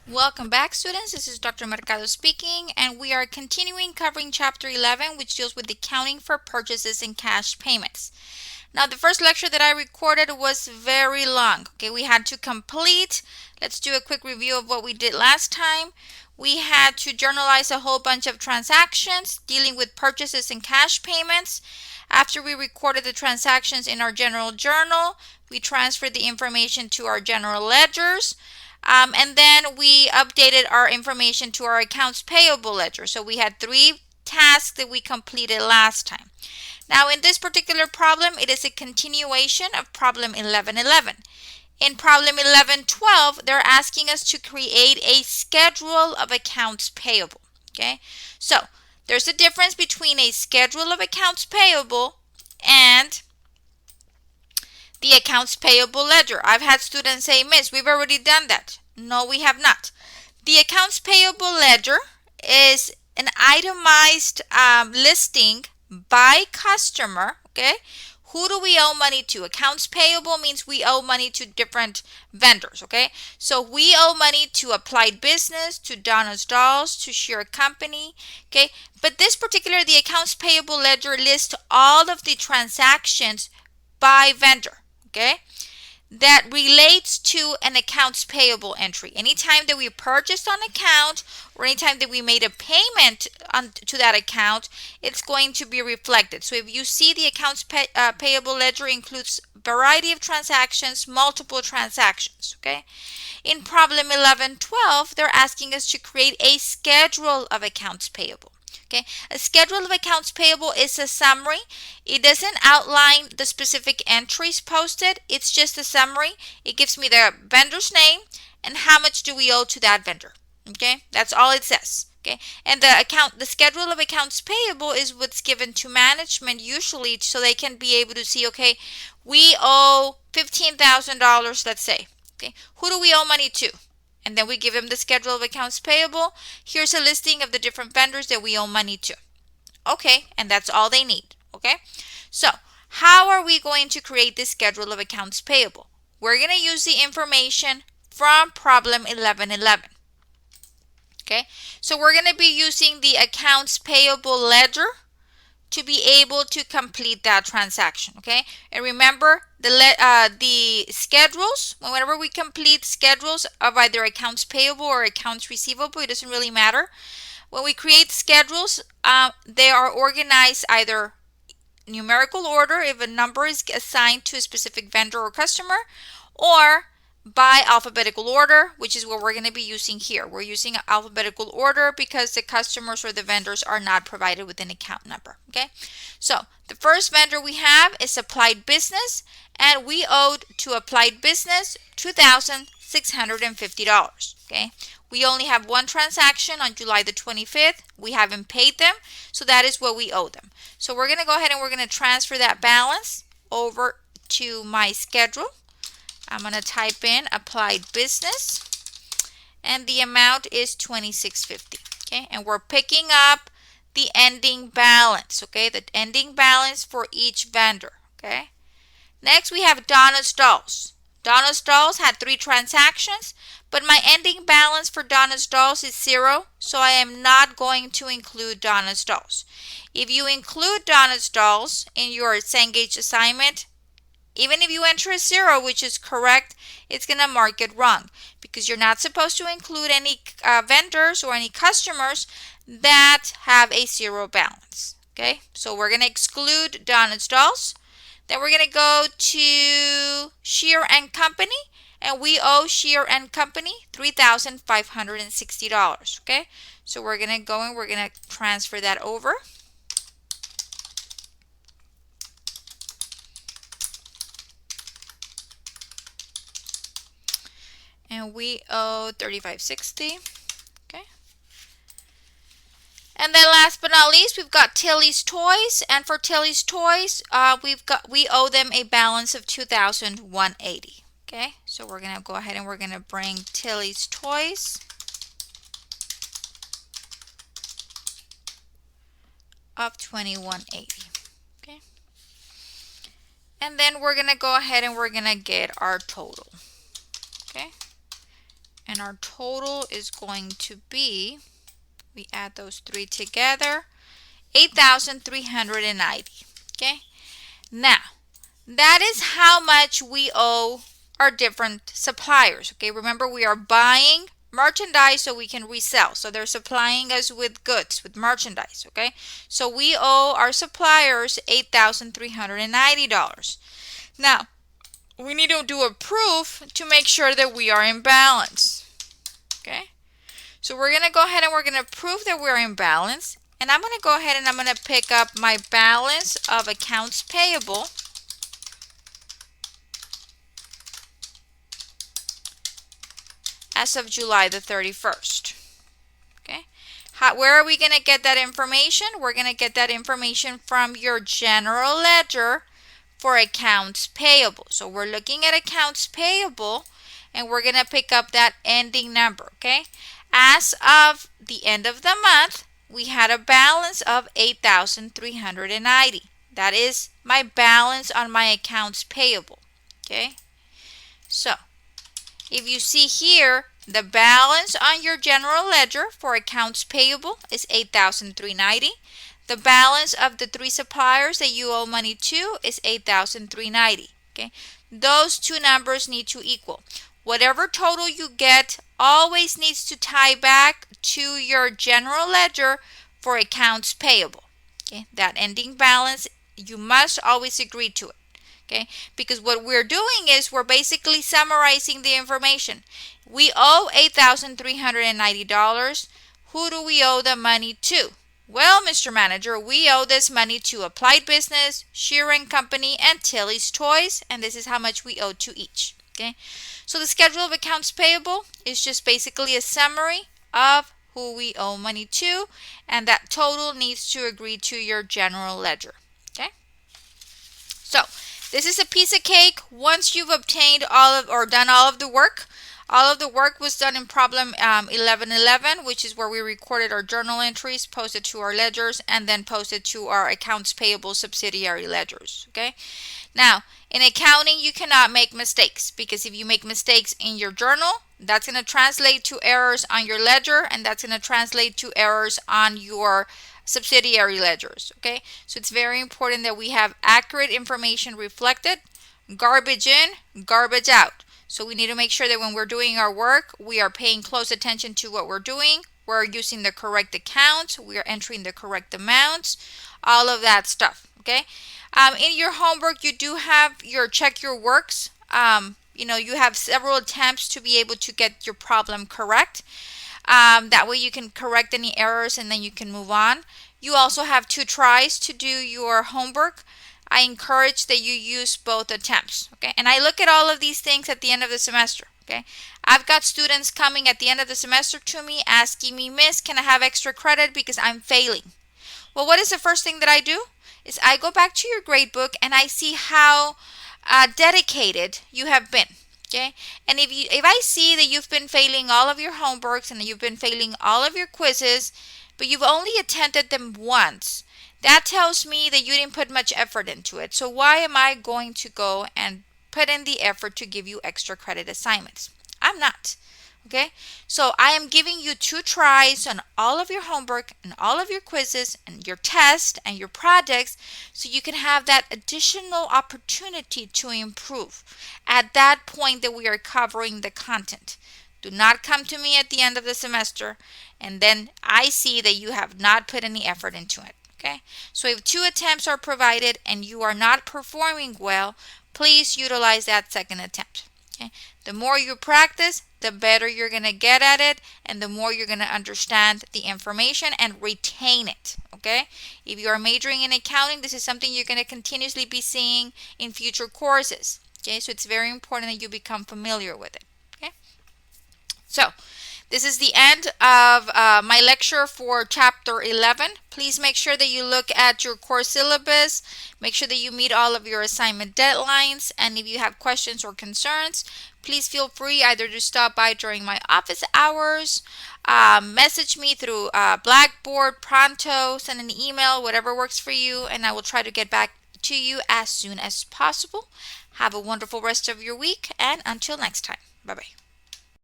Welcome back, students. This is Dr. Mercado speaking, and we are continuing covering Chapter 11, which deals with accounting for purchases and cash payments. Now, the first lecture that I recorded was very long. Okay, we had to complete. Let's do a quick review of what we did last time. We had to journalize a whole bunch of transactions dealing with purchases and cash payments. After we recorded the transactions in our general journal, we transferred the information to our general ledgers. And then we updated our information to our accounts payable ledger. So we had 3 tasks that we completed last time. Now in this particular problem, it is a continuation of problem 1111. In problem 1112, they're asking us to create a schedule of accounts payable. Okay, so there's a difference between a schedule of accounts payable and the accounts payable ledger. I've had students say, Miss, we've already done that. No, we have not. The accounts payable ledger is an itemized listing by customer. Okay, who do we owe money to? Accounts payable means we owe money to different vendors. Okay, so we owe money to Applied Business, to Donna's Dolls, to Sheer Company. Okay, but this particular, the accounts payable ledger lists all of the transactions by vendor. Okay, that relates to an accounts payable entry. Anytime that we purchased on account or anytime that we made a payment to that account, it's going to be reflected. So if you see the accounts payable ledger includes variety of transactions, multiple transactions. Okay. In problem 1112, they're asking us to create a schedule of accounts payable. Okay, a schedule of accounts payable is a summary. It doesn't outline the specific entries posted. It's just a summary. It gives me the vendor's name and how much do we owe to that vendor. Okay, that's all it says. Okay, and the schedule of accounts payable is what's given to management usually so they can be able to see, okay, we owe $15,000, let's say. Okay, who do we owe money to? And then we give them the schedule of accounts payable. Here's a listing of the different vendors that we owe money to. Okay, and that's all they need. Okay, so how are we going to create this schedule of accounts payable? We're going to use the information from problem 1111. Okay, so we're going to be using the accounts payable ledger to be able to complete that transaction. Okay, and remember the schedules, whenever we complete schedules of either accounts payable or accounts receivable, it doesn't really matter. When we create schedules, they are organized either numerical order if a number is assigned to a specific vendor or customer, or by alphabetical order, which is what we're going to be using here. We're using alphabetical order because the customers or the vendors are not provided with an account number. Okay, so the first vendor we have is Applied Business, and we owed to Applied Business $2,650. Okay, we only have one transaction on July the 25th. We haven't paid them, so that is what we owe them. So we're going to go ahead and we're going to transfer that balance over to my schedule. I'm going to type in Applied Business, and the amount is $2,650. Okay, and we're picking up the ending balance. Okay, the ending balance for each vendor. Okay, next we have Donna's Dolls. Donna's Dolls had 3 transactions, but my ending balance for Donna's Dolls is 0, so I am not going to include Donna's Dolls. If you include Donna's Dolls in your Cengage assignment, even if you enter a 0, which is correct, it's going to mark it wrong because you're not supposed to include any vendors or any customers that have a 0 balance. Okay, so we're going to exclude Donna's Dolls. Then we're going to go to Sheer and Company, and we owe Sheer and Company $3,560. Okay, so we're going to go and we're going to transfer that over. And we owe $3,560. Okay. And then last but not least, we've got Tilly's Toys, and for Tilly's Toys, we owe them a balance of $2,180. Okay, so we're gonna go ahead and we're gonna bring Tilly's Toys up $2,180. Okay, and then we're gonna go ahead and we're gonna get our total. Okay, And our total is going to be, we add those three together, 8,390. Okay. Now, that is how much we owe our different suppliers. Okay. Remember, we are buying merchandise so we can resell. So they're supplying us with goods, with merchandise. Okay. So we owe our suppliers $8,390. Now, we need to do a proof to make sure that we are in balance. Okay. So we're going to go ahead and we're going to prove that we're in balance. And I'm going to go ahead and I'm going to pick up my balance of accounts payable. As of July the 31st. Okay. Where are we going to get that information? We're going to get that information from your general ledger for accounts payable. So we're looking at accounts payable and we're going to pick up that ending number. Okay. As of the end of the month, we had a balance of 8,390. That is my balance on my accounts payable. Okay. So if you see here, the balance on your general ledger for accounts payable is 8,390. The balance of the three suppliers that you owe money to is 8,390. Okay. Those two numbers need to equal. Whatever total you get always needs to tie back to your general ledger for accounts payable. Okay. That ending balance, you must always agree to it. Okay, because what we're doing is we're basically summarizing the information. We owe $8,390. Who do we owe the money to? Well, Mr. Manager, we owe this money to Applied Business, Shearer & Company, and Tilly's Toys, and this is how much we owe to each. Okay, so the schedule of accounts payable is just basically a summary of who we owe money to, and that total needs to agree to your general ledger. Okay, so this is a piece of cake once you've obtained done all of the work. All of the work was done in problem 1111, which is where we recorded our journal entries, posted to our ledgers, and then posted to our accounts payable subsidiary ledgers. Okay. Now, in accounting, you cannot make mistakes, because if you make mistakes in your journal, that's going to translate to errors on your ledger, and that's going to translate to errors on your subsidiary ledgers. Okay, so it's very important that we have accurate information reflected, garbage in, garbage out. So we need to make sure that when we're doing our work, we are paying close attention to what we're doing. We're using the correct accounts. We are entering the correct amounts, all of that stuff. Okay. In your homework, you do have your check your works. You have several attempts to be able to get your problem correct. That way you can correct any errors and then you can move on. You also have 2 tries to do your homework. I encourage that you use both attempts. Okay, and I look at all of these things at the end of the semester. Okay, I've got students coming at the end of the semester to me asking me, Miss, can I have extra credit because I'm failing? Well, what is the first thing that I do? Is I go back to your grade book and I see how dedicated you have been. Okay, and if I see that you've been failing all of your homeworks and that you've been failing all of your quizzes, but you've only attended them once, that tells me that you didn't put much effort into it. So why am I going to go and put in the effort to give you extra credit assignments? I'm not. Okay, so I am giving you 2 tries on all of your homework and all of your quizzes and your test and your projects, so you can have that additional opportunity to improve at that point that we are covering the content. Do not come to me at the end of the semester and then I see that you have not put any effort into it. Okay, so if 2 attempts are provided and you are not performing well, please utilize that second attempt. Okay, the more you practice, the better you're going to get at it, and the more you're going to understand the information and retain it. Okay, if you are majoring in accounting, this is something you're going to continuously be seeing in future courses. Okay, so it's very important that you become familiar with it. Okay, so this is the end of my lecture for chapter 11. Please make sure that you look at your course syllabus. Make sure that you meet all of your assignment deadlines. And if you have questions or concerns, please feel free either to stop by during my office hours, message me through Blackboard, Pronto, send an email, whatever works for you, and I will try to get back to you as soon as possible. Have a wonderful rest of your week, and until next time. Bye-bye.